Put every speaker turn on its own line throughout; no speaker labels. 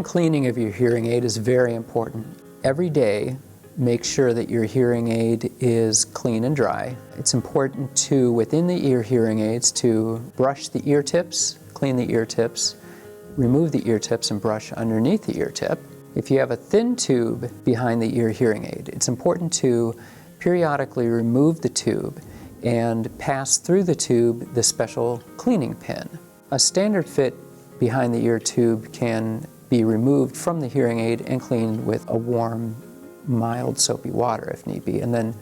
and cleaning of your hearing aid is very important. Every day, make sure that your hearing aid is clean and dry. It's important to, within the ear hearing aids, to brush the ear tips, clean the ear tips, remove the ear tips and brush underneath the ear tip. If you have a thin tube behind the ear hearing aid, it's important to periodically remove the tube and pass through the tube the special cleaning pin. A standard fit behind the ear tube can be removed from the hearing aid and cleaned with a warm, mild soapy water if need be, and then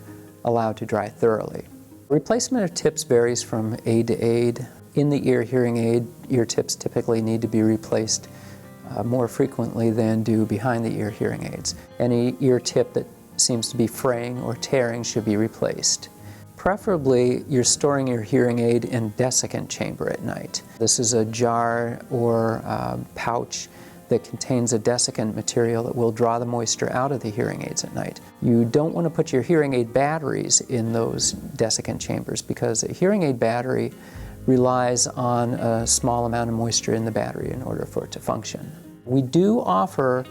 allowed to dry thoroughly. Replacement of tips varies from aid to aid. In the ear hearing aid, ear tips typically need to be replaced more frequently than do behind the ear hearing aids. Any ear tip that seems to be fraying or tearing should be replaced. Preferably, you're storing your hearing aid in desiccant chamber at night. This is a jar or pouch that contains a desiccant material that will draw the moisture out of the hearing aids at night. You don't want to put your hearing aid batteries in those desiccant chambers because a hearing aid battery relies on a small amount of moisture in the battery in order for it to function. We do offer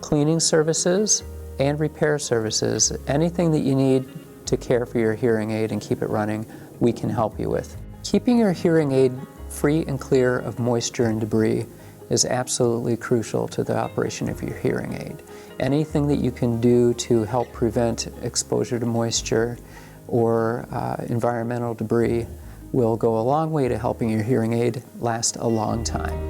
cleaning services and repair services. Anything that you need to care for your hearing aid and keep it running, we can help you with. Keeping your hearing aid free and clear of moisture and debris is absolutely crucial to the operation of your hearing aid. Anything that you can do to help prevent exposure to moisture or environmental debris will go a long way to helping your hearing aid last a long time.